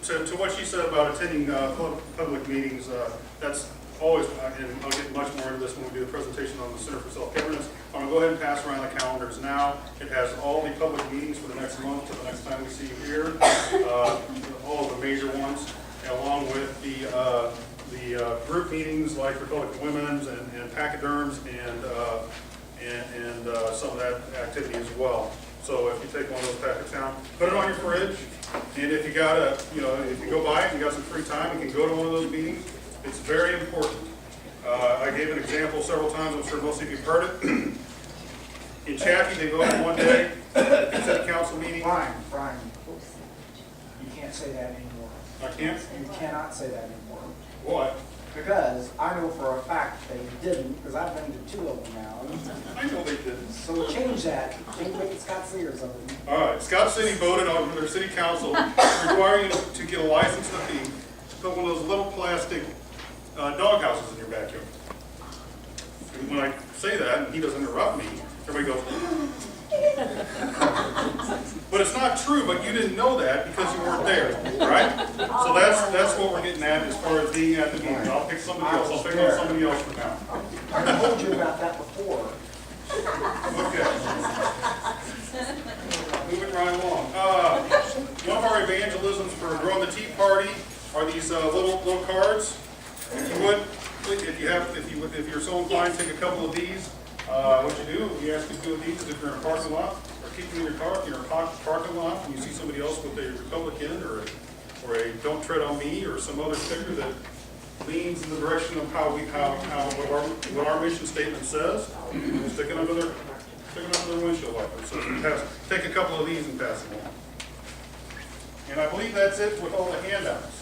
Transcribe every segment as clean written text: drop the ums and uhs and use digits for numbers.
to what she said about attending public meetings, that's always, and I'll get much more into this when we do the presentation on the Center for Self-Governance. I'm going to go ahead and pass around the calendars now. It has all the public meetings for the next month to the next time we see you here, all of the major ones, along with the group meetings like Republican Women's and Pachyderms and some of that activity as well. So if you take one of those packets down, put it on your fridge, and if you got if you go by it and you got some free time, you can go to one of those meetings. It's very important. I gave an example several times. I'm sure most of you have heard it. In Chaffee, they voted one day. It's at a council meeting. Brian, you can't say that anymore. I can't? You cannot say that anymore. Why? Because I know for a fact they didn't, because I've been to 2 of them now. I know they didn't. So change that. Change it to Scott Sears of them. All right. Scott City voted on their city council requiring you to get a license to fee to put one of those little plastic dog houses in your backyard. And when I say that, and he doesn't interrupt me, everybody goes, but it's not true, but you didn't know that because you weren't there, right? So that's what we're getting at as far as being at the meeting. I'll pick somebody else. I'll pick on somebody else for now. I told you about that before. Okay. Moving right along. One of our evangelisms for growing the Tea Party are these little cards. If you would, if you're so inclined, take a couple of these. What you do, we ask you to do these is if you're in a parking lot, or keep them in your car, if you're in a parking lot and you see somebody else with a Republican or a "Don't Tread on Me" or some other sticker that leans in the direction of what our mission statement says, stick it under their windshield wiper. So take a couple of these and pass them along. And I believe that's it with all the handouts.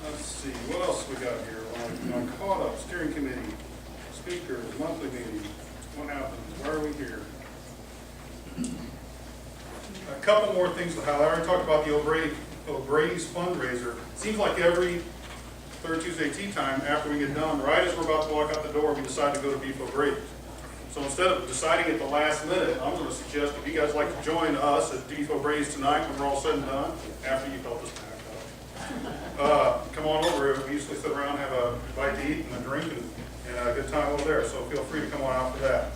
Let's see, what else we got here? On caught up, steering committee, speakers, monthly meeting. What happened? Why are we here? A couple more things to highlight. I already talked about the O'Brady's fundraiser. Seems like every third Tuesday tea time after we get done, right as we're about to walk out the door, we decide to go to Beef O'Brady's. So instead of deciding at the last minute, I'm going to suggest if you guys like to join us at Beef O'Brady's tonight when we're all said and done, after you've helped us pack up. Come on over. We usually sit around, have a bite to eat and a drink and a good time over there. So feel free to come on out for that.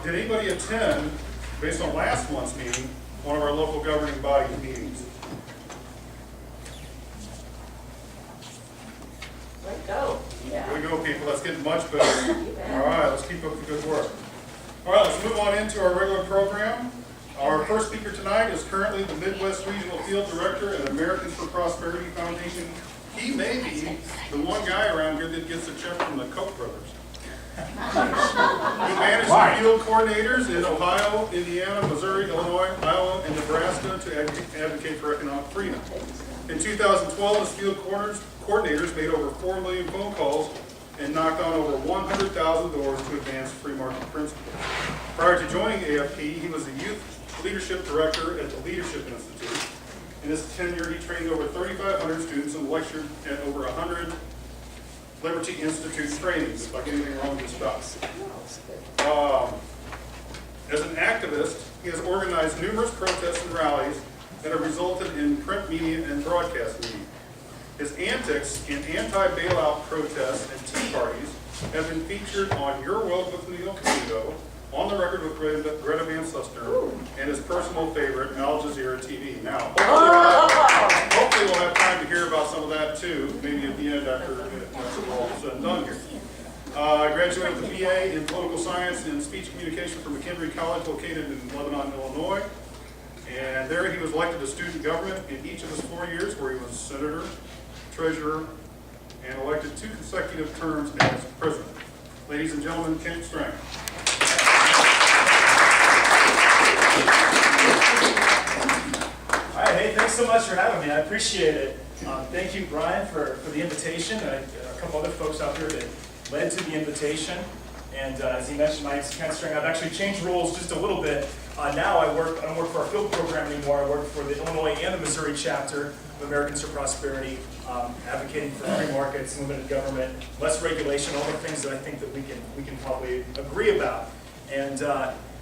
Did anybody attend, based on last month's meeting, one of our local governing body meetings? Let's go. Here we go, people. Let's get much better. All right, let's keep up the good work. All right, let's move on into our regular program. Our first speaker tonight is currently the Midwest Regional Field Director at Americans for Prosperity Foundation. He may be the one guy around here that gets a check from the Koch brothers. He managed the field coordinators in Ohio, Indiana, Missouri, Illinois, Iowa, and Nebraska to advocate for economic freedom. In 2012, his field coordinators made over 4 million phone calls and knocked on over 100,000 doors to advance free market principles. Prior to joining AFP, he was the Youth Leadership Director at the Leadership Institute. In his tenure, he trained over 3,500 students and lectured at over 100 Liberty Institute trainings. If I get anything wrong, just stop. As an activist, he has organized numerous protests and rallies that have resulted in print media and broadcast media. His antics in anti-bailout protests and tea parties have been featured on Your World with Neil Canuto, On the Record with Greta Van Susteren, and his personal favorite, Al Jazeera TV. Now, hopefully we'll have time to hear about some of that too, maybe at the end after it's all said and done here. I graduated with a BA in Political Science and Speech Communication from McHenry College, located in Lebanon, Illinois. And there he was elected to student government in each of his 4 years, where he was senator, treasurer, and elected 2 consecutive terms as president. Ladies and gentlemen, Kent Strang. All right, hey, thanks so much for having me. I appreciate it. Thank you, Brian, for the invitation. A couple other folks out here that led to the invitation. And as he mentioned, my name's Kent Strang. I've actually changed roles just a little bit. Now I don't work for our field program anymore. I work for the Illinois and the Missouri chapter of Americans for Prosperity, advocating for free markets, limited government, less regulation, all the things that I think that we can probably agree about. And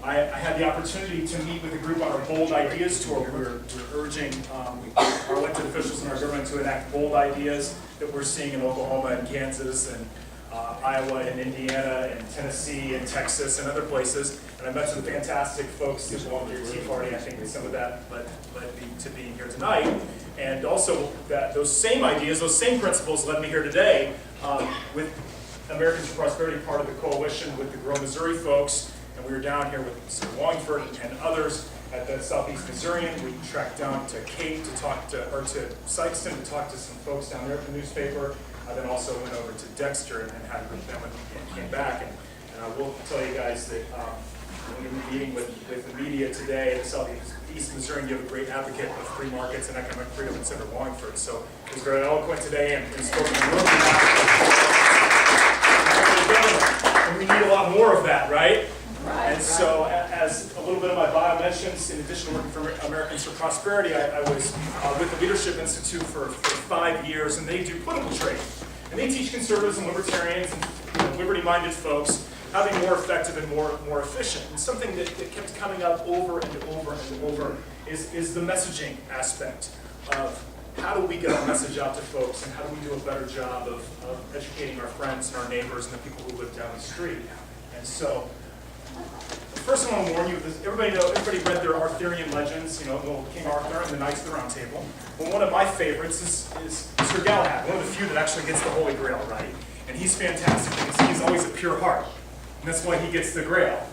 I had the opportunity to meet with a group on our Bold Ideas tour. We're urging our elected officials in our government to enact bold ideas that we're seeing in Oklahoma and Kansas and Iowa and Indiana and Tennessee and Texas and other places. And I met some fantastic folks who belong to your Tea Party. I think that some of that led me to being here tonight. And also that those same ideas, those same principles led me here today with Americans for Prosperity, part of the coalition with the Grow Missouri folks. And we were down here with Sir Wallingford and others at the Southeast Missourian. We tracked down to Cape to talk to, or to Sykeston to talk to some folks down there at the newspaper. I then also went over to Dexter and had a group them and came back. And I will tell you guys that when we were meeting with the media today at the Southeast Missourian, you have a great advocate of free markets and economic freedom in Senator Wallingford. So he was very eloquent today and spoke on the road. And we need a lot more of that, right? And so, as a little bit of my bio mentions, in addition to working for Americans for Prosperity, I was with the Leadership Institute for 5 years, and they do political training. And they teach conservatives and libertarians and liberty-minded folks how to be more effective and more efficient. And something that kept coming up over and over and over is the messaging aspect of how do we get our message out to folks, and how do we do a better job of educating our friends and our neighbors and the people who live down the street. And so, first, I want to warn you, everybody read their Arthurian legends, you know, little King Arthur and the Knights of the Round Table. Well, one of my favorites is Sir Galahad, one of the few that actually gets the Holy Grail, right? And he's fantastic because he's always a pure heart. And that's why he gets the Grail.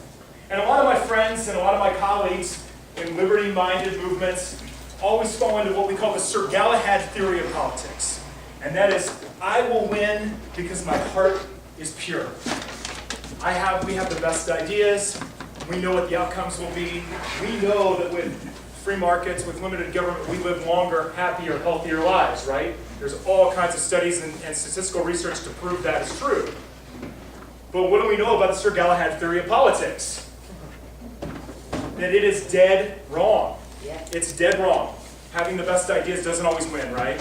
And a lot of my friends and a lot of my colleagues in liberty-minded movements always fall into what we call the Sir Galahad theory of politics. And that is, I will win because my heart is pure. We have the best ideas. We know what the outcomes will be. We know that with free markets, with limited government, we live longer, happier, healthier lives, right? There's all kinds of studies and statistical research to prove that is true. But what do we know about the Sir Galahad theory of politics? That it is dead wrong. It's dead wrong. Having the best ideas doesn't always win, right?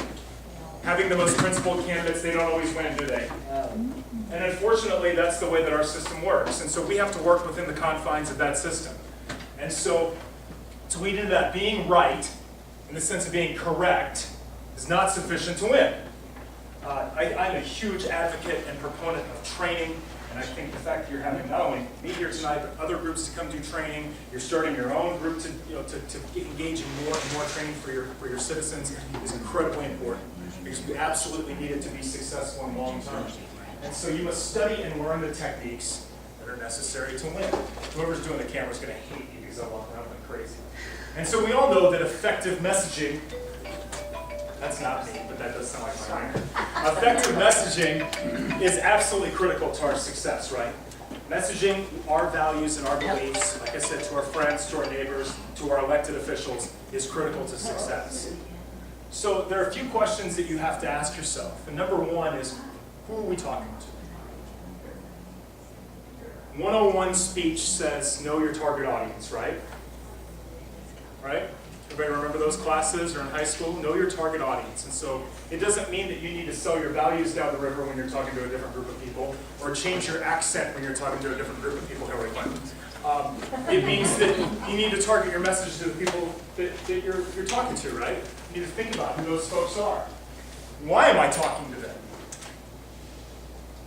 Having the most principled candidates, they don't always win, do they? And unfortunately, that's the way that our system works. And so we have to work within the confines of that system. And so to lead into that, being right, in the sense of being correct, is not sufficient to win. I'm a huge advocate and proponent of training. And I think the fact that you're having not only me here tonight, but other groups to come do training, you're starting your own group to engage in more and more training for your citizens is incredibly important. Because we absolutely need it to be successful in the long term. And so you must study and learn the techniques that are necessary to win. Whoever's doing the camera is going to hate you because I walk around like crazy. And so we all know that effective messaging, that's not me, but that does sound like my iron. Effective messaging is absolutely critical to our success, right? Messaging our values and our beliefs, like I said, to our friends, to our neighbors, to our elected officials, is critical to success. So there are a few questions that you have to ask yourself. And number one is, who are we talking to? 101 speech says, know your target audience, right? Right? Everybody remember those classes or in high school? Know your target audience. And so it doesn't mean that you need to sell your values down the river when you're talking to a different group of people, or change your accent when you're talking to a different group of people. It means that you need to target your message to the people that you're talking to, right? You need to think about who those folks are. Why am I talking to them?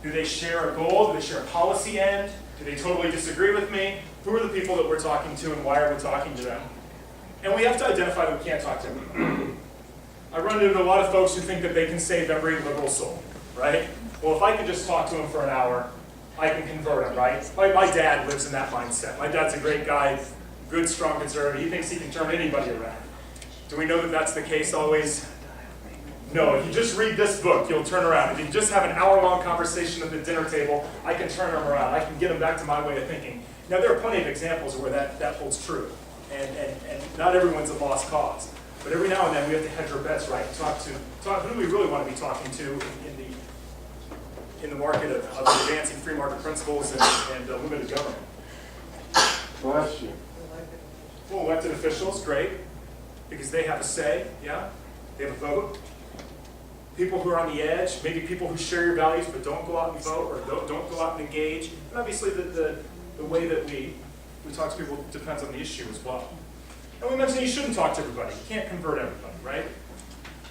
Do they share a goal? Do they share a policy end? Do they totally disagree with me? Who are the people that we're talking to, and why are we talking to them? And we have to identify that we can't talk to them. I run into a lot of folks who think that they can save every liberal soul, right? Well, if I could just talk to them for an hour, I can convert them, right? My dad lives in that mindset. My dad's a great guy, good, strong conservative. He thinks he can turn anybody around. Do we know that that's the case always? No, if you just read this book, you'll turn around. If you just have an hour-long conversation at the dinner table, I can turn them around. I can get them back to my way of thinking. Now, there are plenty of examples where that holds true. And not everyone's a lost cause. But every now and then we have to hedge our bets, right? Talk who do we really want to be talking to in the market of advancing free market principles and limited government. Bless you. Well, elected officials, great, because they have a say, yeah? They have a vote. People who are on the edge, maybe people who share your values but don't go out and vote or don't go out and engage. And obviously the way that we We talk to people, it depends on the issue as well. And we mentioned you shouldn't talk to everybody. You can't convert everybody, right?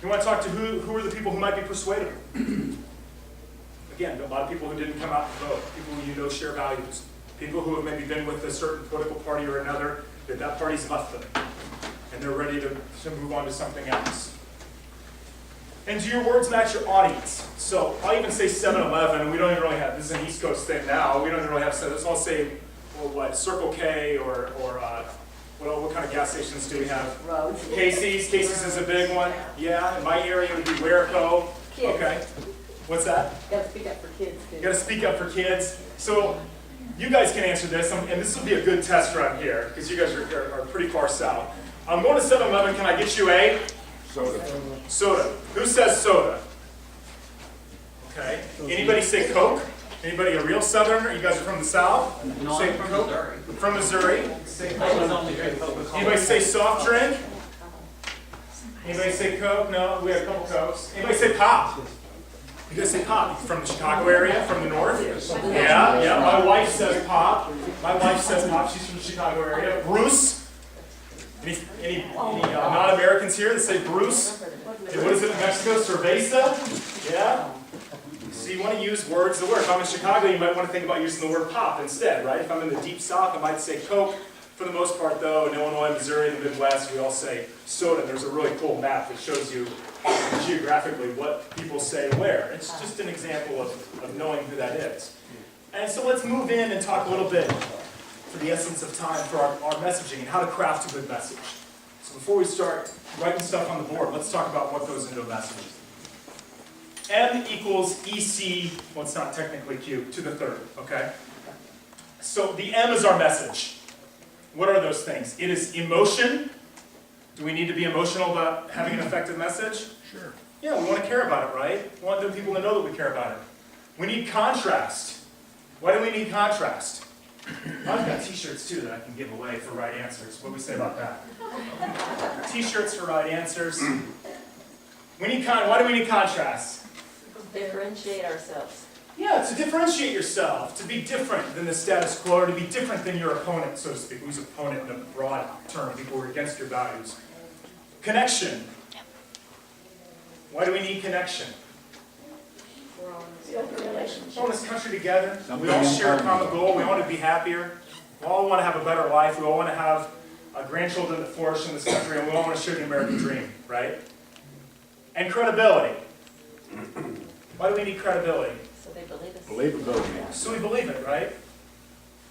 You want to talk to who are the people who might be persuadable. Again, a lot of people who didn't come out and vote, people who you know share values, people who have maybe been with a certain political party or another, that party's left them, and they're ready to move on to something else. And do your words match your audience? So I'll even say 7-Eleven, we don't even really have, this is an East Coast thing now, we don't even really have, so I'll say, well, what, Circle K or what kind of gas stations do we have? Casey's. Casey's is a big one. Yeah, in my area it would be Werico. Kids. Okay. What's that? Gotta speak up for kids, too. You gotta speak up for kids. So you guys can answer this, and this will be a good test run here, because you guys are pretty far south. I'm going to 7-Eleven, can I get you a? Soda. Soda. Who says soda? Okay. Anybody say Coke? Anybody a real Southerner? You guys are from the South? No, Say I'm from Coke? Missouri. From Missouri? I was only drinking Coca-Cola. Anybody say soft drink? Anybody say Coke? No, we have a couple Cokes. Anybody say pop? You guys say pop. From the Chicago area, from the north? Yeah. My wife says pop. My wife says pop. She's from the Chicago area. Bruce? Any non-Americans here that say Bruce? And what is it in Mexico? Cerveza? Yeah? So you want to use words that work. If I'm in Chicago, you might want to think about using the word pop instead, right? If I'm in the deep south, I might say Coke. For the most part, though, in Illinois, Missouri, and the Midwest, we all say soda. There's a really cool map that shows you geographically what people say where. It's just an example of knowing who that is. And so let's move in and talk a little bit, for the essence of time, for our messaging and how to craft a good message. So before we start writing stuff on the board, let's talk about what goes into a message. M equals EC, well, it's not technically Q, to the third, okay? So the M is our message. What are those things? It is emotion. Do we need to be emotional about having an effective message? Sure. Yeah, we want to care about it, right? We want the people to know that we care about it. We need contrast. Why do we need contrast? I've got t-shirts too that I can give away for right answers. What do we say about that? T-shirts for right answers. We need why do we need contrast? Differentiate ourselves. Yeah, to differentiate yourself, to be different than the status quo, or to be different than your opponent, so to speak. Who's opponent in a broad term, people who are against your values. Connection. Why do we need connection? We're all in a relationship. We all in this country together. We all share a common goal. We all want to be happier. We all want to have a better life. We all want to have grandchildren that flourish in this country, and we all want to share the American dream, right? And credibility. Why do we need credibility? So they believe us. Believability. So we believe it, right?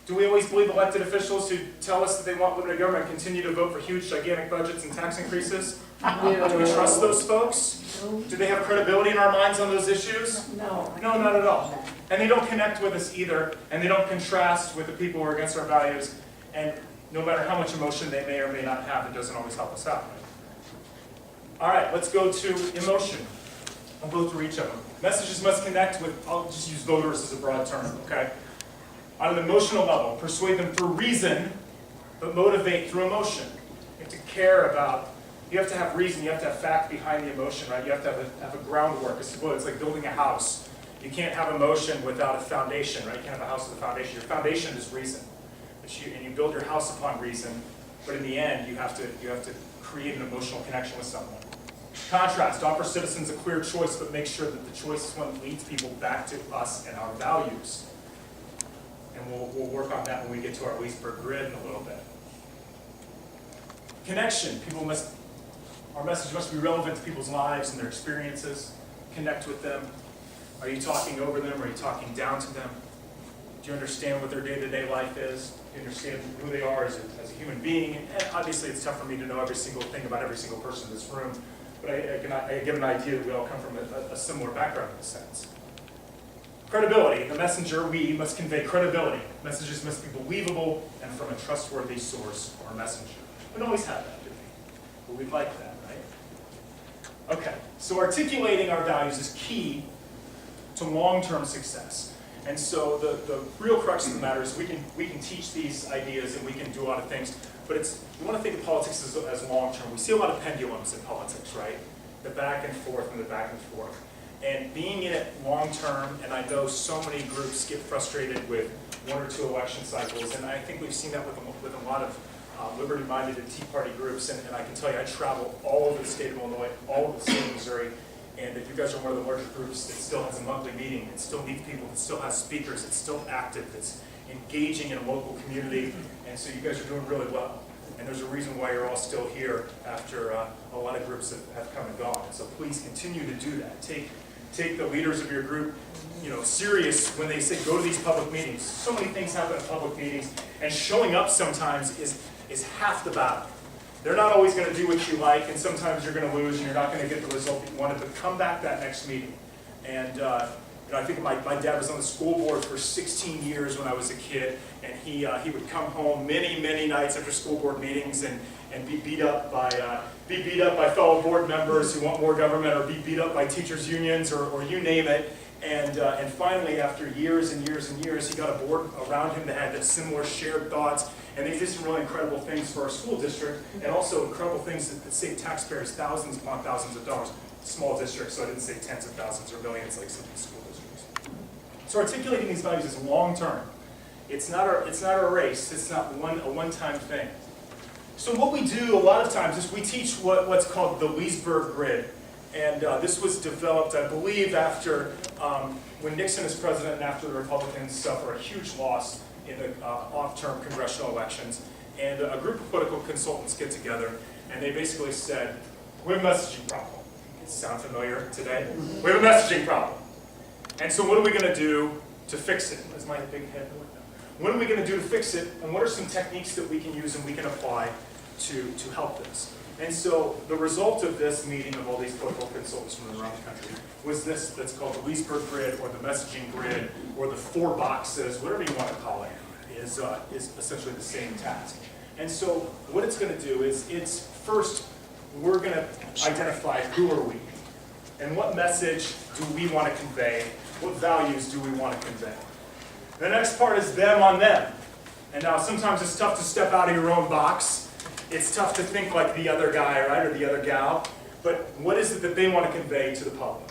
Do we always believe elected officials who tell us that they want limited government continue to vote for huge, gigantic budgets and tax increases? Do we trust those folks? Do they have credibility in our minds on those issues? No. No, not at all. And they don't connect with us either, and they don't contrast with the people who are against our values. And no matter how much emotion they may or may not have, it doesn't always help us out. All right, let's go to emotion. I'll go through each of them. Messages must connect with, I'll just use voters as a broad term, okay? On an emotional level, persuade them through reason, but motivate through emotion. You have to care about, you have to have reason, you have to have fact behind the emotion, right? You have to have a groundwork. It's like building a house. You can't have emotion without a foundation, right? You can't have a house with a foundation. Your foundation is reason. And you build your house upon reason, but in the end, you have to create an emotional connection with someone. Contrast, offer citizens a clear choice, but make sure that the choice is one that leads people back to us and our values. And we'll work on that when we get to our Leesburg grid in a little bit. Connection, our message must be relevant to people's lives and their experiences. Connect with them. Are you talking over them? Are you talking down to them? Do you understand what their day-to-day life is? Do you understand who they are as a human being? And obviously it's tough for me to know every single thing about every single person in this room. But I give an idea that we all come from a similar background in a sense. Credibility. The messenger, we must convey credibility. Messages must be believable and from a trustworthy source or messenger. We don't always have that, do we? But we'd like that, right? Okay, so articulating our values is key to long-term success. And so the real crux of the matter is we can teach these ideas and we can do a lot of things, but you want to think of politics as long-term. We see a lot of pendulums in politics, right? The back and forth and the back and forth. And being in it long-term, and I know so many groups get frustrated with 1 or 2 election cycles, and I think we've seen that with a lot of liberty-minded and Tea Party groups, and I can tell you, I travel all over the state of Illinois, all over the state of Missouri, and that you guys are one of the larger groups that still has a monthly meeting, it still meets people, it still has speakers, it's still active, it's engaging in a local community, and so you guys are doing really well. And there's a reason why you're all still here after a lot of groups have come and gone. So please continue to do that. Take the leaders of your group, serious when they say go to these public meetings. So many things happen at public meetings, and showing up sometimes is half the battle. They're not always going to do what you like, and sometimes you're going to lose and you're not going to get the result that you wanted, but come back that next meeting. And I think my dad was on the school board for 16 years when I was a kid, and he would come home many nights after school board meetings and be beat up by fellow board members who want more government, or be beat up by teachers unions, or you name it. And finally, after years and years and years, he got a board around him that had that similar shared thoughts, and they did some really incredible things for our school district, and also incredible things that save taxpayers thousands upon thousands of dollars. Small districts, so I didn't say tens of thousands or millions like some of these school districts. So articulating these values is long term. It's not a race. It's not a one-time thing. So what we do a lot of times is we teach what's called the Leesburg Grid. And this was developed, I believe, after when Nixon was president and after the Republicans suffered a huge loss in the off-term congressional elections. And a group of political consultants get together, and they basically said, we have a messaging problem. Sound familiar today? We have a messaging problem. And so what are we going to do to fix it? Is my big head? What are we going to do to fix it? And what are some techniques that we can use and we can apply to help this? And so the result of this meeting of all these political consultants from around the country was this that's called the Leesburg Grid, or the messaging grid, or the 4 boxes, whatever you want to call it, is essentially the same task. And so what it's going to do is it's first, we're going to identify who are we, and what message do we want to convey, what values do we want to convey. The next part is them on them. And now sometimes it's tough to step out of your own box. It's tough to think like the other guy, right, or the other gal. But what is it that they want to convey to the public?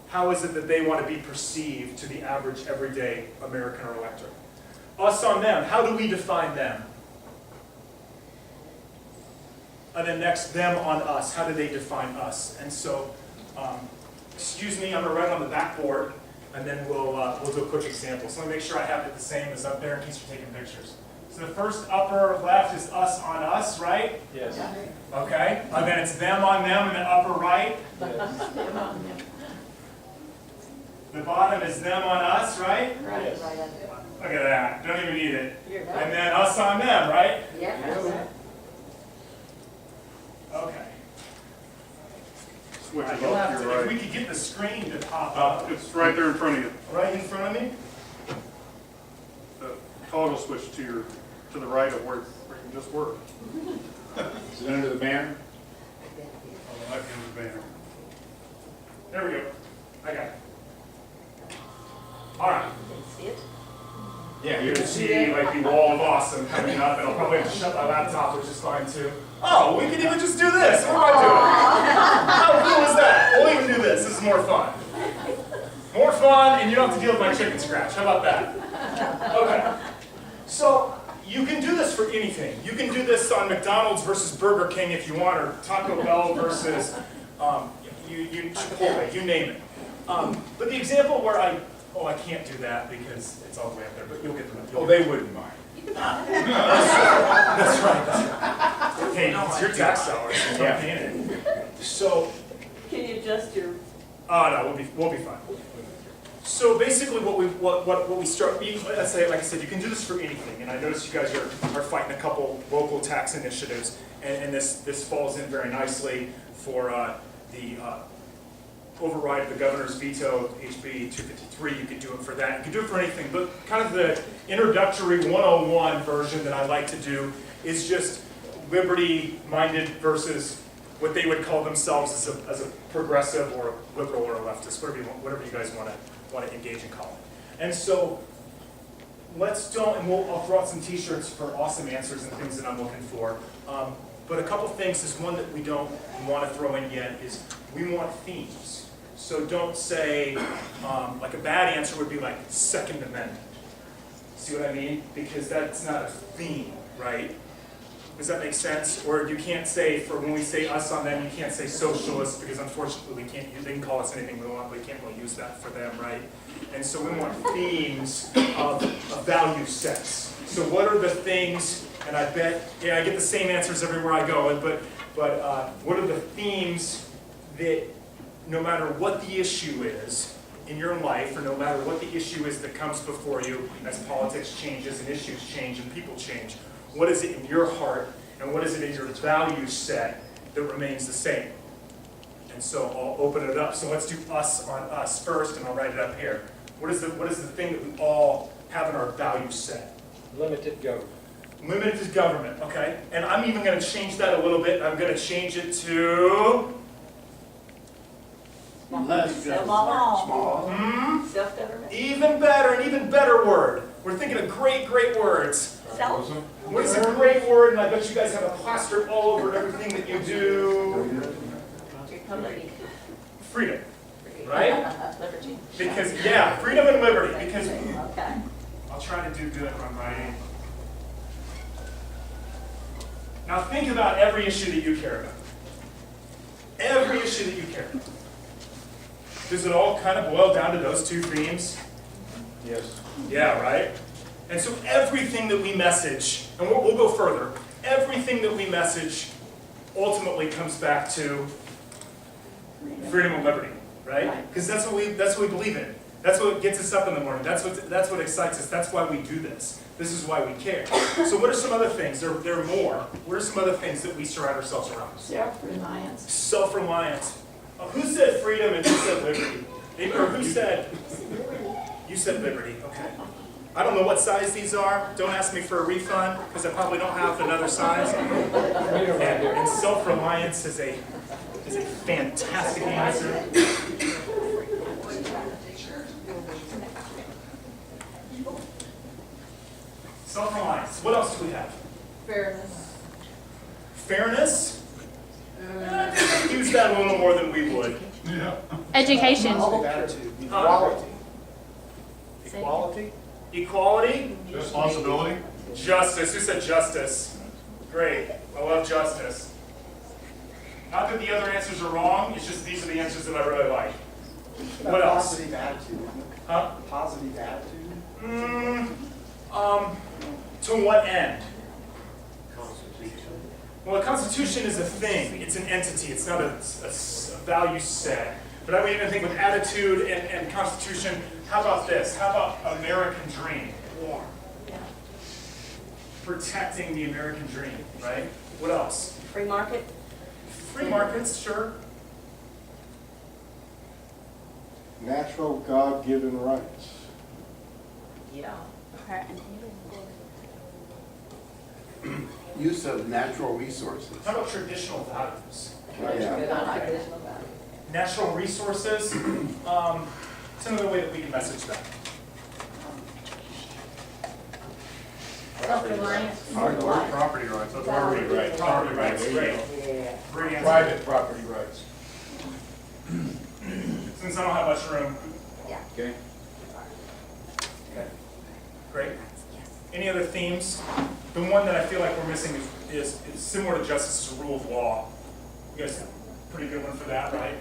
How is it that they want to be perceived to the average, everyday American or elector? Us on them, how do we define them? And then next, them on us. How do they define us? And so, excuse me, I'm going to write on the backboard, and then we'll do a quick example. So let me make sure I have it the same as up there in case you're taking pictures. So the first upper left is us on us, right? Yes. Okay. And then it's them on them in the upper right. Yes. The bottom is them on us, right? Right, Yes. right. Look at that. Don't even need it. You're done. And then us on them, right? Yeah. Okay. Switch it You'll off have to to, your if we right. could get the screen to pop up. It's right there in front of you. Right in front of me? The toggle switch to the right of where you just were. Is it under the banner? Oh, that gives the banner. There we go. I got it. All right. See it? Yeah, you can see like the wall of awesome coming up, and I'll probably have to shut my laptop, which is fine too. Oh, we can even just do this. What am I doing? How cool is that? We'll even do this. This is more fun. More fun, and you don't have to deal with my chicken scratch. How about that? Okay. So you can do this for anything. You can do this on McDonald's versus Burger King if you want, or Taco Bell versus Chipotle. You name it. But the example where I can't do that because it's all the way up there, but you'll get the. Oh, they wouldn't mind. That's right. Hey, it's your tax dollars. So don't pay it. So, Can you adjust your? oh no, we'll be fine. So basically, what we start. Like I said, you can do this for anything. And I notice you guys are fighting a couple local tax initiatives, and this falls in very nicely for the. Override the governor's veto, HB 253, you could do it for that. You could do it for anything, but kind of the introductory 101 version that I like to do is just liberty-minded versus what they would call themselves as a progressive or a liberal or a leftist, whatever you guys want to engage in calling. And so I'll throw out some t-shirts for awesome answers and things that I'm looking for. But a couple things is one that we don't want to throw in yet is we want themes. So don't say, like a bad answer would be like Second Amendment. See what I mean? Because that's not a theme, right? Does that make sense? Or you can't say, for when we say us on them, you can't say socialist, because unfortunately we can't, they can call us anything we want, but we can't really use that for them, right? And so we want themes of value sets. So what are the things, and I bet, yeah, I get the same answers everywhere I go, but what are the themes that no matter what the issue is in your life, or no matter what the issue is that comes before you as politics changes and issues change and people change, what is it in your heart and what is it in your value set that remains the same? And so I'll open it up. So let's do us on us first, and I'll write it up here. What is the thing that we all have in our value set? Limited government. Limited government, okay. And I'm even going to change that a little bit. I'm going to change it to Small. hmm, Self-government. even better, an even better word. We're thinking of great, great words. Self. What is a great word? And I bet you guys have it plastered all over everything that you do. Liberty. Freedom, right? Liberty. Because, yeah, freedom and liberty. Because Okay. I'll try to do good on writing. Now think about every issue that you care about. Every issue that you care about. Does it all kind of boil down to those two themes? Yes. Yeah, right? And so everything that we message, and we'll go further, everything that we message ultimately comes back to freedom and liberty, right? Because that's what we believe in. That's what gets us up in the morning. That's what excites us. That's why we do this. This is why we care. So what are some other things? There are more. What are some other things that we surround ourselves around? Self-reliance. Self-reliance. Who said freedom and who said liberty? Or who said? You said liberty. Okay. I don't know what size these are. Don't ask me for a refund because I probably don't have another size. And self-reliance is a fantastic answer. Self-reliance. What else do we have? Fairness. Fairness? Use that a little more than we would. Yeah. Education. Equality. Equality? Equality? Responsibility. Justice. Who said justice? Great. I love justice. Not that the other answers are wrong, it's just these are the answers that I really like. What else? Positive attitude. Huh? Positive attitude. To what end? Well, a constitution is a thing. It's an entity. It's not a value set. But I would even think with attitude and constitution, how about this? How about American dream? Yeah. Protecting the American dream, right? What else? Free market. Free markets, sure. Natural God-given rights. Yeah. Use of natural resources. How about traditional values? Yeah. I like additional value. Natural resources, it's another way that we can message that. Self-reliance. Property rights. That's Property rights. Property rights, great. Great answer. Private property rights. Since I don't have much room, Okay. great. Any other themes? The one that I feel like we're missing is similar to justice is a rule of law. You guys, pretty good one for that, right?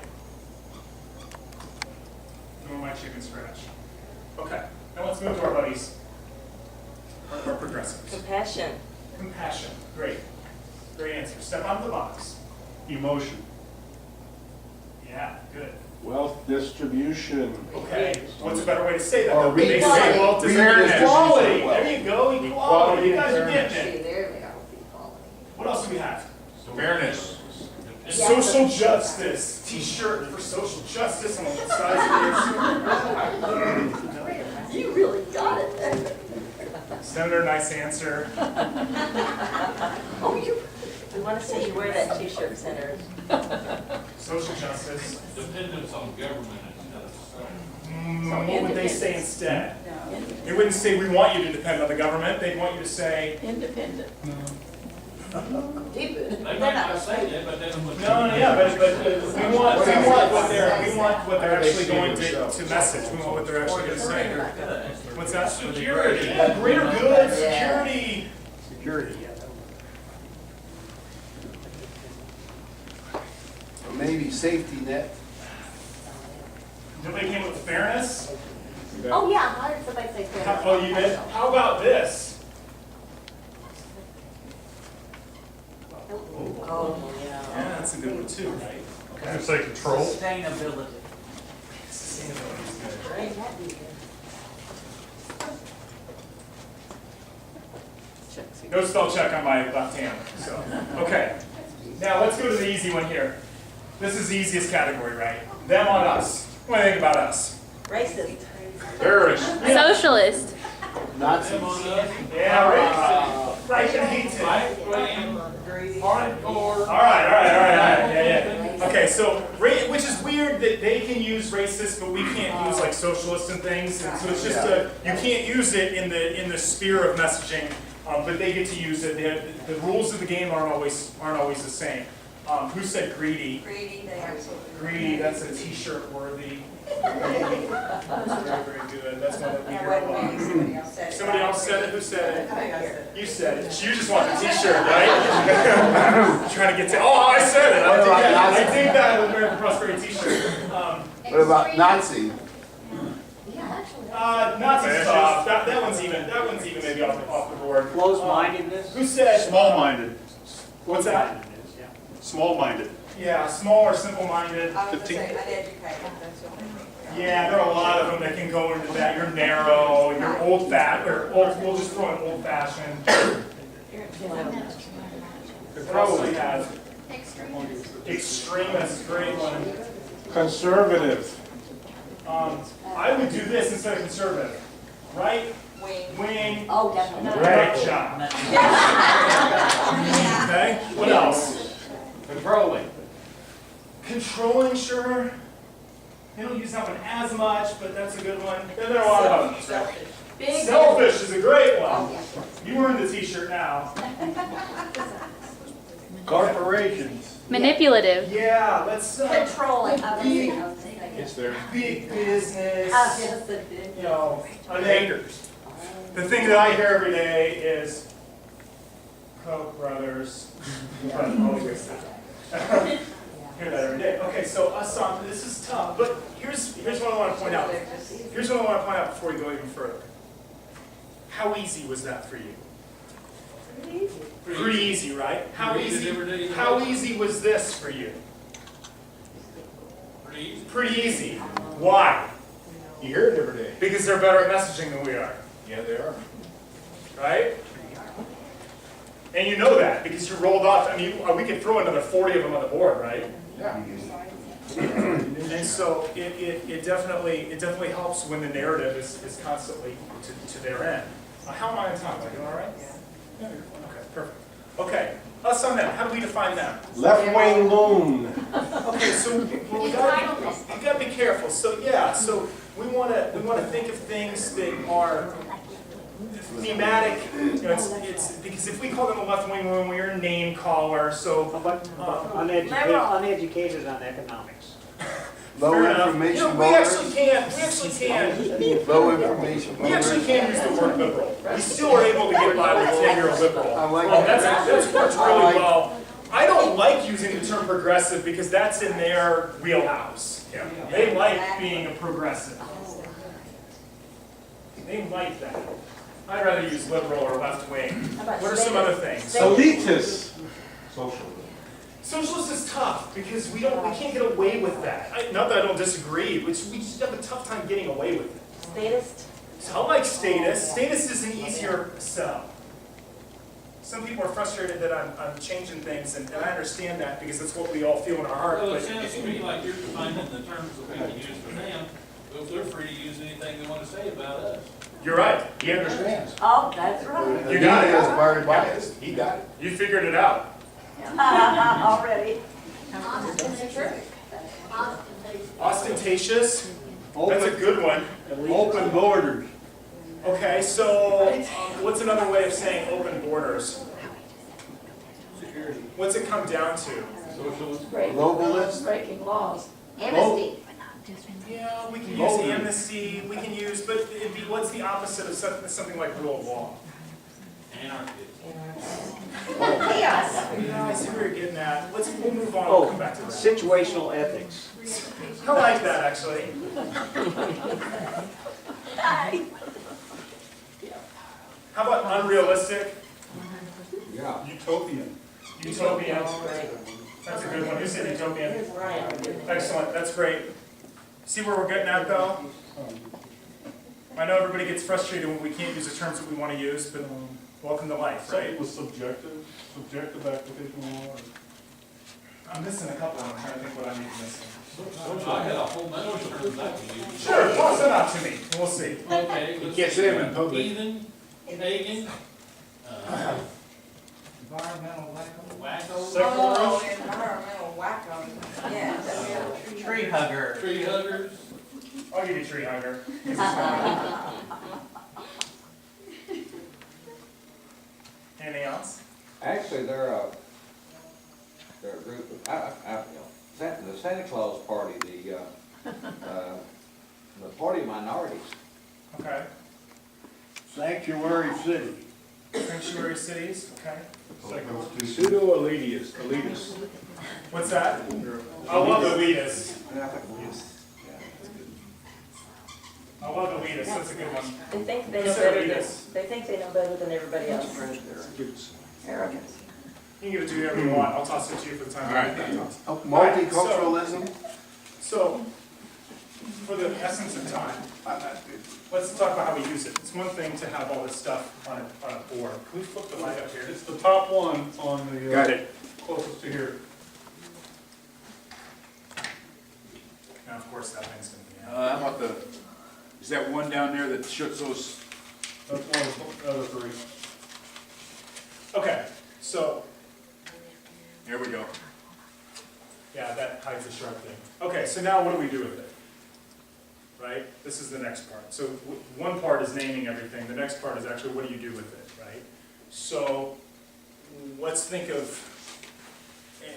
No, my chicken scratch. Okay, now let's move to our buddies, our progressives. Compassion. Compassion, great. Great answer. Step out of the box. Emotion. Yeah, good. Wealth distribution. Okay, what's a better way to say that? Or They say, equality. well, it's Fairness. equality. There you go, equality. You guys are getting it. There we go. Equality. What else do we have? Fairness. Social justice. T-shirt for social justice on the side of You really got it there. Senator, nice answer. Oh, we want to see you wear that T-shirt, Senator. Social justice. Dependence on government instead of What would they say instead? They wouldn't say, we want you to depend on the government. They'd want you to say, Independent. They might not say that, but then. No, yeah, but we want what they're actually going to message. We want what they're actually going to say. What's that? Security. Yeah, greater good, security. Security. Or maybe safety net. Nobody came up with fairness? Oh, yeah, how did somebody say fair? Oh, you did? How about this? Oh, Yeah, yeah. that's a good one too, right? I'm gonna say control. Sustainability. Sustainability is good. Right, that'd be good. No spell check on my left hand, so, okay. Now, let's go to the easy one here. This is the easiest category, right? Them on us. What do you think about us? Racist. Terrorist. Socialist. Nazis. Them on us. Yeah, right and hated. Right wing, hardcore. All right, yeah. Okay, so, which is weird that they can use racist, but we can't use like socialist and things, and so it's just, you can't use it in the sphere of messaging, but they get to use it. The rules of the game aren't always the same. Who said greedy? Greedy, they absolutely. Greedy, that's a t-shirt worthy. Very, very good. That's one that we hear a lot. Somebody else said it. Somebody else said it? Who said it? You said it. You just want the t-shirt, right? Trying to get to, oh, I said it. I dig that with American Prosperity t-shirt. What about Nazi? Yeah, actually. Nazi's tough. That one's even maybe off the board. Closed-mindedness. Who said? Small-minded. What's that? Closed-mindedness, yeah. Small-minded. Yeah, small or simple-minded. I was gonna say uneducated, that's the only thing. Yeah, there are a lot of them that can go into that. You're narrow, you're we'll just throw in old-fashioned. What else do we have? Extremist, great one. Conservative. I would do this instead of conservative. Right Wing. wing, Oh, definitely. right job. Okay, what else? Controlling. Controlling, sure. They don't use that one as much, but that's a good one. Then there are a lot of others. Selfish. Big. Selfish is a great Oh, one. yeah. You earned the t-shirt now. Corporations. Manipulative. Yeah, let's Controlling. It's there. big business. Yes, it did. You know, haters. The thing that I hear every day is Koch brothers. But always that. Hear that every day. Okay, so us on this is tough, but here's what I want to point out. Here's what I want to point out before we go even further. How easy was that for you? Pretty easy, right? How Read it easy? every day. How easy was this for you? Pretty easy. Pretty easy. Why? You hear it every day. Because they're better at messaging than we are, Yeah, they are. right? And you know that because you rolled off. I mean, we could throw another 40 of them on the board, right? Yeah. And so it definitely helps when the narrative is constantly to their end. How am I on time? Am I doing all right? Yeah. Okay, perfect. Okay, us on them. How do we define them? Left-wing loon. Okay, so well, we gotta be careful. So yeah, so we wanna think of things that are thematic. You know, it's because if we call them a left wing room, we're a name caller. So Uneducated on economics. Low fair enough. information You know, we voters. actually can. Low information We actually voters. can use the word liberal. We still are able to get by with saying you're a liberal. I like that. That's worked really well. I don't like using the term progressive because that's in their wheelhouse. Yeah. They like being a progressive. They like that. I'd rather use liberal or left wing. What are some other things? Elitist. Socialist is tough because we can't get away with that. Not that I don't disagree, but we just have a tough time getting away with it. Statist? So I like status. Status is an easier sell. Some people are frustrated that I'm changing things, and I understand that because that's what we all feel in our heart. Well, it But sounds to me like you're defining the terms that we can use for them, but they're free to use anything they want to say about us. you're right. He understands. Oh, that's right. You got it. He is very biased. Biased. He got it. You figured it out. Already. Ostentatious. That's a good one. Open borders. Okay, so what's another way of saying open borders? What's it come down to? Globalist? Breaking laws. Amnesty. Yeah, we can use amnesty, we can use, but it'd be, what's the opposite of something like rule of law? Anarchy. Chaos. Yeah, I see where you're getting at. We'll move on, we'll Oh, come back to that. situational ethics. I like that, actually. How about unrealistic? Yeah. Utopian. Utopian. That's a good one. Who said utopian? Excellent, that's great. See where we're getting at, though? I know everybody gets frustrated when we can't use the terms that we want to use, but welcome to life, right? Something was subjective application law. I'm missing a couple, I'm trying to think what I need to miss. I had a whole bunch of terms I could use. Sure, toss it out to me, and we'll see. Okay. let's Can't see. say them in public. Heathen, pagan, Environmental wacko, Secular. Environmental wacko. Yeah. Tree hugger. tree huggers. I'll give you tree hugger. Anything else? Actually, they're a group of, the Santa Claus party, the party of minorities. Okay. Sanctuary city. Sanctuary cities, okay. Pseudo elitist. What's that? I love elitists. I love elitists, that's a good one. They think they Who know said better than, elitist? they think they know better than everybody else. Arrogance. You can give it to whoever you want, I'll toss it to you for the time. All right. Multiculturalism? So, for the essence of time, let's talk about how we use it. It's one thing to have all this stuff on a board. Can we flip the light up here? It's the top one on the. Got it. Closest to here. Now, of course, that thing's gonna be How about is that one down there that shows those? That's one of the other three. Okay, so, There we go. yeah, that hides the sharp thing. Okay, so now what do we do with it? Right? This is the next part. So one part is naming everything. The next part is actually what do you do with it, right? So let's think of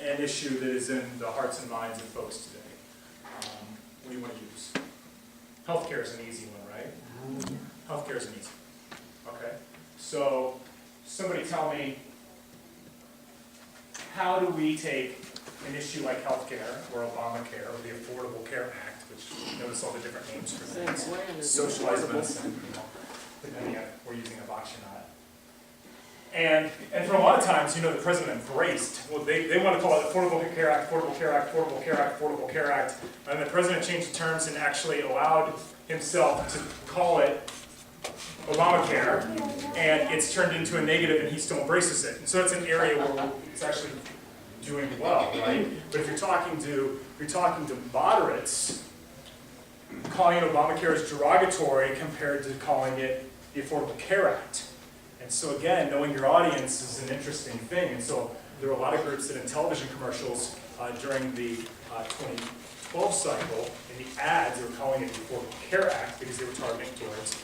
an issue that is in the hearts and minds of folks today. What do you want to use? Healthcare is an easy one, right? Healthcare is an easy one. Okay. So somebody tell me, how do we take an issue like healthcare or Obamacare or the Affordable Care Act, which notice all the different names for things, socialized medicine, depending on if we're using a box or not. And for a lot of times, the president embraced, well, they want to call it Affordable Care Act, Affordable Care Act, Affordable Care Act, Affordable Care Act, and the president changed the terms and actually allowed himself to call it Obamacare, and it's turned into a negative and he still embraces it. And so it's an area where it's actually doing well, right? But if you're talking to moderates, calling it Obamacare is derogatory compared to calling it the Affordable Care Act. And so again, knowing your audience is an interesting thing. And so there were a lot of groups that in television commercials during the 2012 cycle, in the ads, they were calling it the Affordable Care Act because they were targeting towards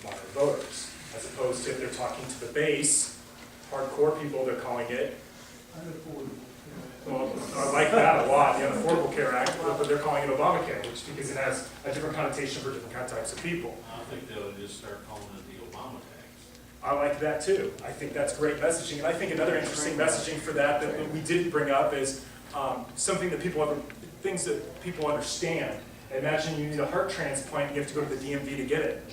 moderate voters. As opposed to if they're talking to the base, hardcore people, they're calling it, well, I like that a lot, the Affordable Care Act, but they're calling it Obamacare, which because it has a different connotation for different types of people. I think they would just start calling it the Obama tax. I like that too. I think that's great messaging. And I think another interesting messaging for that we didn't bring up is something that things that people understand. Imagine you need a heart transplant, you have to go to the DMV to get it.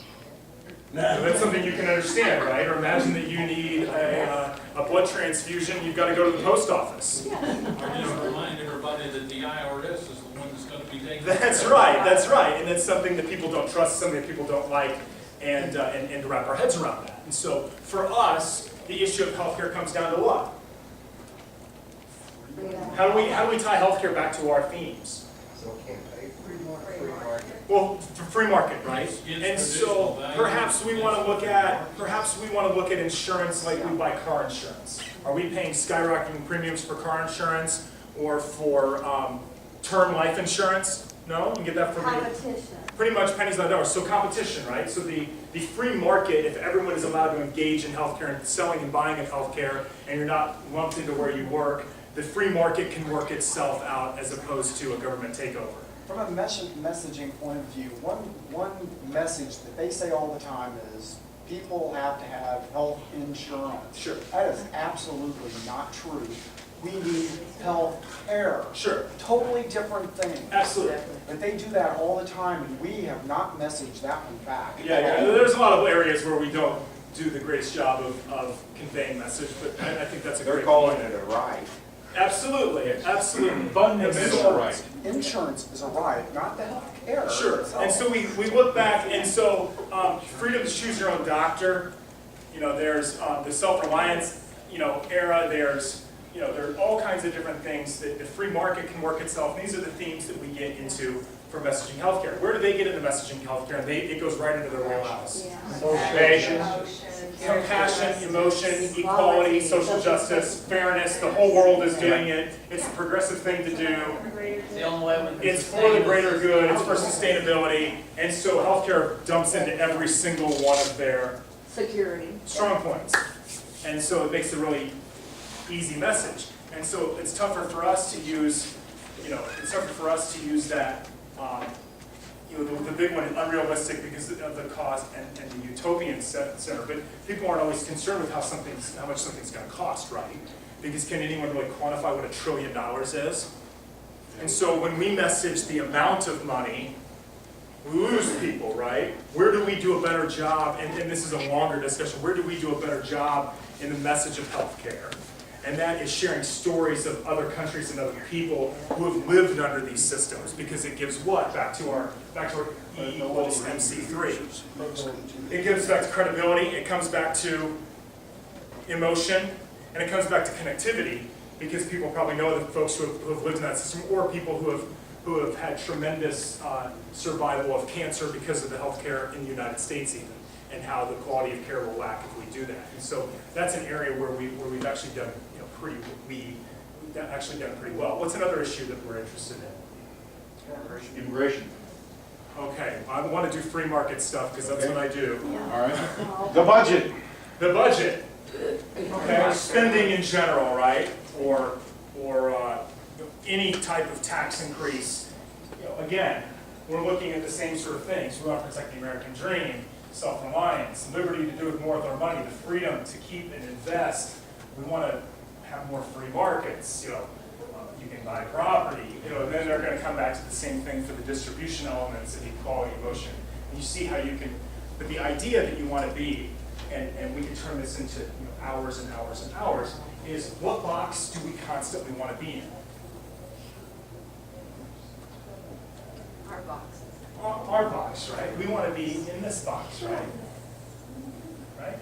That's something you can understand, right? Or imagine that you need a blood transfusion, you've got to go to the post office. Or just remind everybody that the IRS is the one that's going to be taking. That's right, that's right. And that's something that people don't trust, something that people don't like, and to wrap our heads around that. And so for us, the issue of healthcare comes down to what? How do we tie healthcare back to our themes? Well, for free market, right? And so perhaps we want to look at insurance like we buy car insurance. Are we paying skyrocketing premiums for car insurance or for term life insurance? No, you can get that from me. Competition. Pretty much pennies on the dollar. So competition, right? So the free market, if everyone is allowed to engage in healthcare and selling and buying of healthcare, and you're not lumped into where you work, the free market can work itself out as opposed to a government takeover. From a messaging point of view, one message that they say all the time is people have to have health insurance. Sure. That is absolutely not true. We need health care. Sure. Totally different thing. Absolutely. But they do that all the time, and we have not messaged that one back. Yeah. There's a lot of areas where we don't do the greatest job of conveying message, but I think that's a great They're calling point. it a right. Absolutely, absolutely. Insurance. Insurance is a right, not the health care. Sure, itself. and so we look back, and so freedom to choose your own doctor, there's the self-reliance, era, there's, there are all kinds of different things that the free market can work itself. These are the themes that we get into for messaging healthcare. Where do they get into messaging healthcare? It goes right into their wheelhouse. Compassion, emotion, equality, social justice, fairness, the whole world is doing it. It's a progressive thing to do. It's the only way we can It's for the greater good, it's for sustainability, and so healthcare dumps into every single one of their Security. strong points. And so it makes a really easy message. And so it's tougher for us to use, that, the big one, unrealistic because of the cost and the utopian center. But people aren't always concerned with how much something's going to cost, right? Because can anyone really quantify what $1 trillion is? And so when we message the amount of money, we lose people, right? Where do we do a better job? And this is a longer discussion. Where do we do a better job in the message of healthcare? And that is sharing stories of other countries and other people who have lived under these systems, because it gives what? Back to our E equals MC3. It gives back to credibility, it comes back to emotion, and it comes back to connectivity, because people probably know the folks who have lived in that system, or people who have had tremendous survival of cancer because of the healthcare in the United States even, and how the quality of care will lack if we do that. And so that's an area where we've actually done pretty well. What's another issue that we're interested in? Immigration. Okay, I want to do free market stuff because that's what I do. All right. The budget. The budget. Okay, spending in general, right? Or any type of tax increase. Again, we're looking at the same sort of things. We want to protect the American dream, self-reliance, liberty to do with more with our money, the freedom to keep and invest. We want to have more free markets. You can buy property. And then they're going to come back to the same thing for the distribution elements of equality, emotion. And you see how you can. But the idea that you want to be, and we can turn this into hours and hours and hours, is what box do we constantly want to be in? Our boxes. Our box, right? We want to be in this box, right? Right?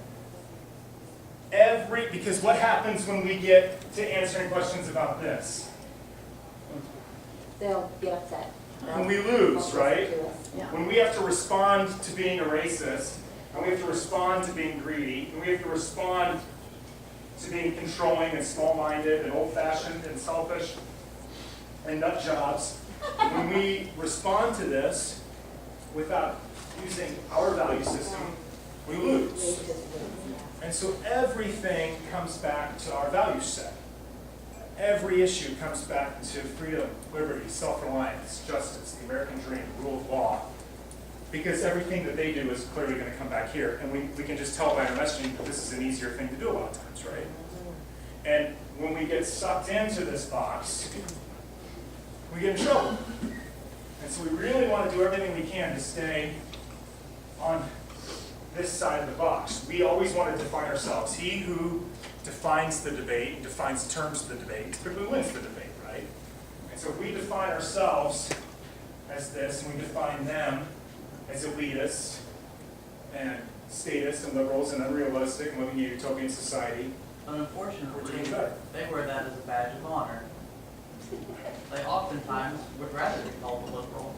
Because what happens when we get to answering questions about this? They'll get upset. When we lose, right? Yeah. When we have to respond to being a racist, and we have to respond to being greedy, and we have to respond to being controlling and small-minded and old-fashioned and selfish and nut jobs, when we respond to this without using our value system, we lose. And so everything comes back to our value set. Every issue comes back to freedom, liberty, self-reliance, justice, the American dream, rule of law. Because everything that they do is clearly going to come back here. And we can just tell by our messaging that this is an easier thing to do a lot of times, right? And when we get sucked into this box, we get in trouble. And so we really want to do everything we can to stay on this side of the box. We always want to define ourselves. He who defines the debate and defines the terms of the debate typically wins the debate, right? And so if we define ourselves as this, and we define them as elitists and statists and liberals and unrealistic and living in a utopian society, we're doing Unfortunately, better. they wear that as a badge of honor. They oftentimes would rather be called a liberal.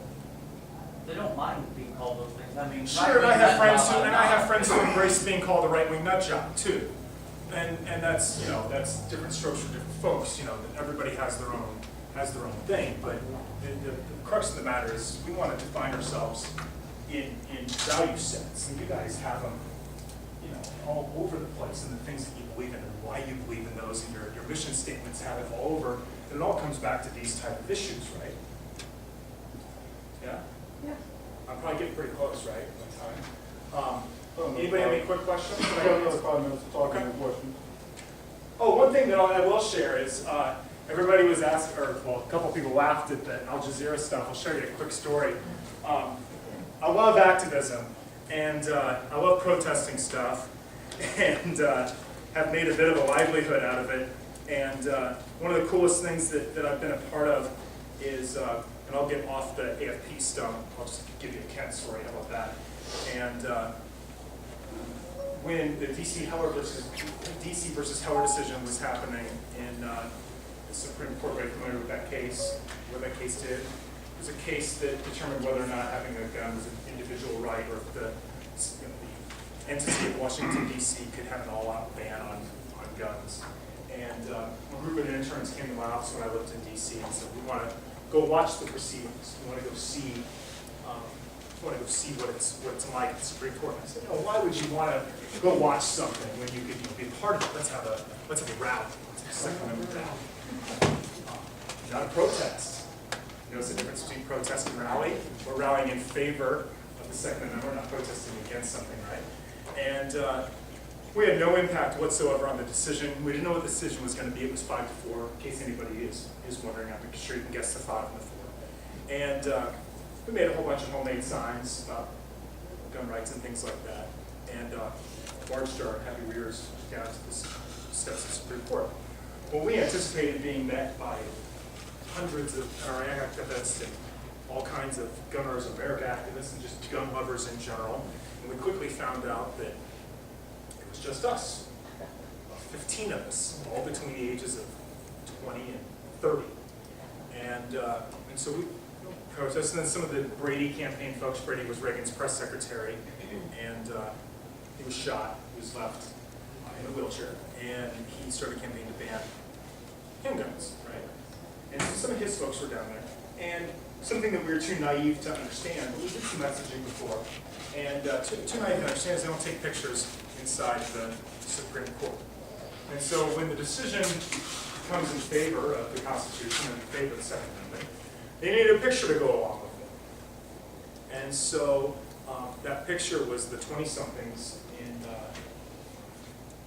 They don't mind being called those things. I mean, Sure, and I have right-wing friends who embrace being called a right-wing nut job too, and that's that's different strokes for different folks. Everybody has their own has their own thing, but the crux of the matter is we want to define ourselves in value sets, and you guys have them, you know, all over the place, and the things that you believe in and why you believe in those, and your mission statements have it all over, and it all comes back to these type of issues, right? Yeah? Yeah. I'm probably getting pretty close, right, on time. Anybody have any quick questions? We got another 5 minutes to talk and questions. Oh, one thing that I will share is, everybody was asked, or well, a couple people laughed at the Al Jazeera stuff. I'll show you a quick story. I love activism, and I love protesting stuff, and have made a bit of a livelihood out of it. And one of the coolest things that I've been a part of is, and I'll get off the AFP stuff, I'll just give you a Kent story, how about that? And when the DC versus Heller decision was happening in the Supreme Court, very familiar with that case, what that case did. It was a case that determined whether or not having a gun was an individual right, or if the entity of Washington, DC could have an all-out ban on guns. And a group of interns came to my office when I lived in DC and said, we want to go watch the proceedings. We want to go see what it's like at the Supreme Court. And I said, why would you want to go watch something when you could be a part of it? Let's have a rally. Let's have a Second Amendment rally. Not a protest. You know, it's the difference between protest and rally. We're rallying in favor of the Second Amendment. We're not protesting against something, right? And we had no impact whatsoever on the decision. We didn't know what the decision was going to be. It was 5-4, in case anybody is wondering. I'm sure you can guess the 5 and the 4. And we made a whole bunch of homemade signs about gun rights and things like that, and marched our heavy rears down to the steps of the Supreme Court. Well, we anticipated being met by hundreds of NRA activists and all kinds of gun owners, America activists, and just gun lovers in general. And we quickly found out that it was just us, 15 of us, all between the ages of 20 and 30. And so we protested, and then some of the Brady campaign folks. Brady was Reagan's press secretary, and he was shot. He was left in a wheelchair, and he started a campaign to ban handguns, right? And so some of his folks were down there, and something that we were too naive to understand, but we did some messaging before, and too naive to understand is they don't take pictures inside the Supreme Court. And so when the decision comes in favor of the Constitution and in favor of the Second Amendment, they needed a picture to go along with it. And so that picture was the 20-somethings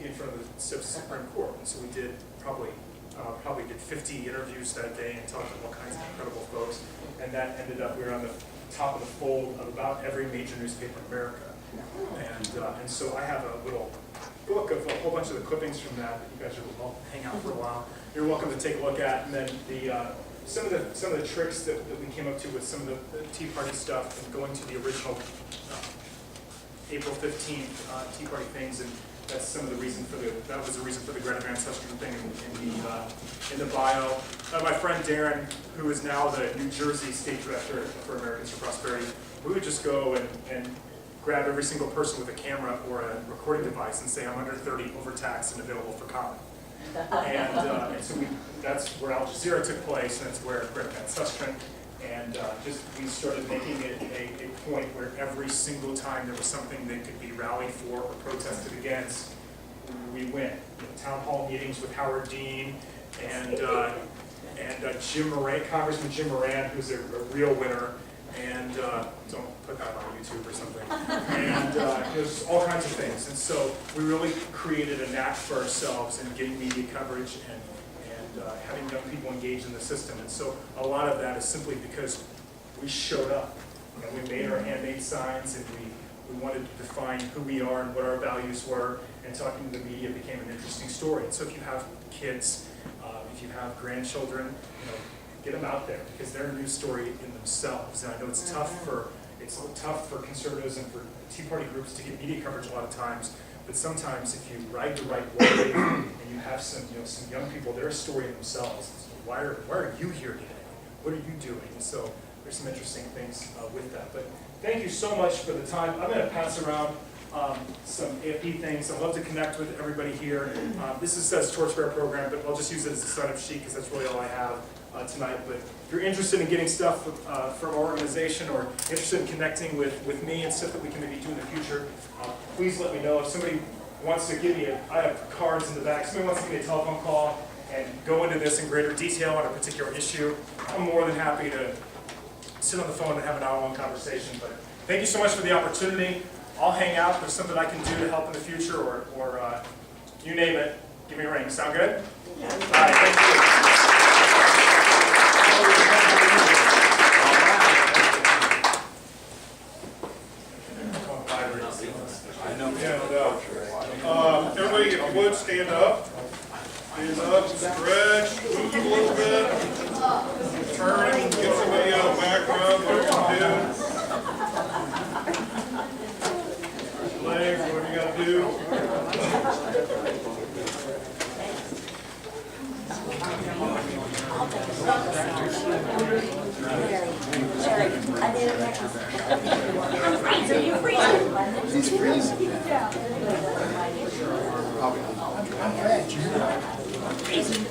in front of the Supreme Court. And so we did probably did 50 interviews that day and talked to all kinds of incredible folks. And that ended up, we were on the top of the fold of about every major newspaper in America. And so I have a little book of a whole bunch of the clippings from that you guys will hang out for a while. You're welcome to take a look at. And then some of the tricks that we came up to with some of the Tea Party stuff, and going to the original April 15th Tea Party things, and that's some of the reason for that was the reason for the Greta Van Susteren thing in the bio. My friend Darren, who is now the New Jersey State Director for Americans for Prosperity, we would just go and grab every single person with a camera or a recording device and say, I'm under 30, overtaxed, and available for comment. And so that's where Al Jazeera took place, and that's where Greta Van Susteren, and we started making it a point where every single time there was something that could be rallied for or protested against, we went. Town hall meetings with Howard Dean and Jim Moran, Congressman Jim Moran, who's a real winner, and don't put that on YouTube or something. And there's all kinds of things. And so we really created a knack for ourselves in getting media coverage and having young people engaged in the system. And so a lot of that is simply because we showed up and we made our handmade signs, and we wanted to define who we are and what our values were, and talking to the media became an interesting story. And so if you have kids, if you have grandchildren, get them out there, because they're a news story in themselves. And I know it's tough for conservatives and for Tea Party groups to get media coverage a lot of times, but sometimes if you ride the right wave and you have some young people, they're a story in themselves. Why are you here today? What are you doing? And so there's some interesting things with that. But thank you so much for the time. I'm going to pass around some AFP things. I'd love to connect with everybody here. This is says torchbearer program, but I'll just use it as a sign-up sheet because that's really all I have tonight. But if you're interested in getting stuff from our organization or interested in connecting with me and stuff that we can maybe do in the future, please let me know. If somebody wants to give me I have cards in the back. Somebody wants to give me a telephone call and go into this in greater detail on a particular issue, I'm more than happy to sit on the phone and have an hour-long conversation. But thank you so much for the opportunity. I'll hang out. If there's something I can do to help in the future, or you name it, give me a ring. Sound good? Yeah. All right, thank you. And everybody, if you would, stand up. Stand up, stretch, move a little bit. Turn and get somebody out of the back rub, whatever you do. Legs, whatever you gotta do. He's freezing. I'm glad you're freezing.